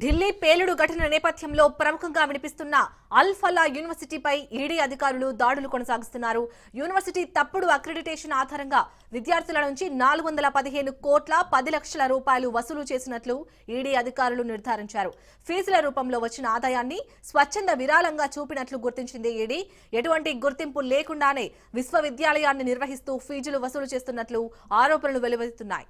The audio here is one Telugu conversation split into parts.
ఢిల్లీ పేలుడు ఘటన నేపథ్యంలో ప్రముఖంగా వినిపిస్తున్న అల్ ఫలా యూనివర్సిటీపై ఈడీ అధికారులు దాడులు కొనసాగిస్తున్నారు. యూనివర్సిటీ తప్పుడు అక్రిడిటేషన్ ఆధారంగా విద్యార్థుల నుంచి 415 కోట్ల 10 లక్షల రూపాయలు వసూలు చేసినట్లు ఈడీ అధికారులు నిర్ధారించారు. ఫీజుల రూపంలో వచ్చిన ఆదాయాన్ని స్వచ్ఛంద విరాళంగా చూపినట్లు గుర్తించింది ఈడీ. ఎటువంటి గుర్తింపు లేకుండానే విశ్వవిద్యాలయాన్ని నిర్వహిస్తూ ఫీజులు వసూలు చేస్తున్నట్లు ఆరోపణలు వెలువడుతున్నాయి.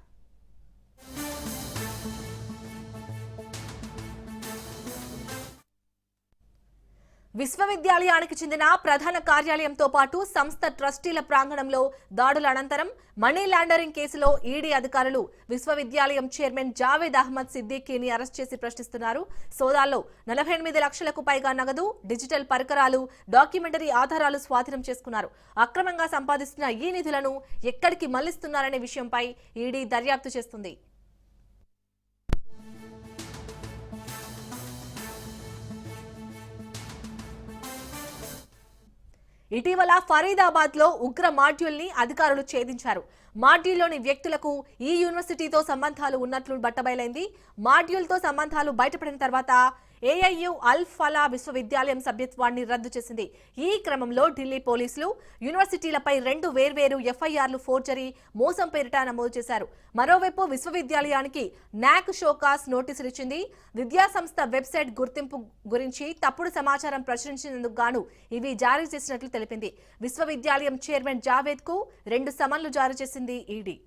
విశ్వవిద్యాలయానికి చెందిన ప్రధాన కార్యాలయంతో పాటు సంస్థ ట్రస్టీల ప్రాంగణంలో దాడుల అనంతరం మనీ లాండరింగ్ కేసులో ఈడీ అధికారులు విశ్వవిద్యాలయం చైర్మన్ జావేద్ అహ్మద్ సిద్దికీని అరెస్ట్ చేసి ప్రశ్నిస్తున్నారు. సోదాల్లో 48 లక్షలకు పైగా నగదు, డిజిటల్ పరికరాలు, డాక్యుమెంటరీ ఆధారాలు స్వాధీనం చేసుకున్నారు. అక్రమంగా సంపాదిస్తున్న ఈ నిధులను ఎక్కడికి మళ్లిస్తున్నారనే విషయంపై ఈడీ దర్యాప్తు చేస్తుంది. ఇటీవల ఫరీదాబాద్ లో ఉగ్ర మాడ్యూల్ ని అధికారులు ఛేదించారు. మాడ్యూల్లోని వ్యక్తులకు ఈ యూనివర్సిటీతో సంబంధాలు ఉన్నట్లు బట్టబయలైంది. మాడ్యూల్ తో సంబంధాలు బయటపడిన తర్వాత ఏఐయు అల్ ఫలా విశ్వవిద్యాలయం సభ్యత్వాన్ని రద్దు చేసింది. ఈ క్రమంలో ఢిల్లీ పోలీసులు యూనివర్సిటీలపై 2 వేర్వేరు ఎఫ్ఐఆర్లు ఫోర్జరీ, మోసం పేరిట నమోదు చేశారు. మరోవైపు విశ్వవిద్యాలయానికి నాక్ షోకాస్ నోటీసులు ఇచ్చింది. విద్యాసంస్థ వెబ్సైట్ గుర్తింపు గురించి తప్పుడు సమాచారం ప్రచురించినందుకు గాను ఇవి జారీ చేసినట్లు తెలిపింది. విశ్వవిద్యాలయం చైర్మన్ జావేద్ కు 2 సమన్లు జారీ చేసింది ఈడీ.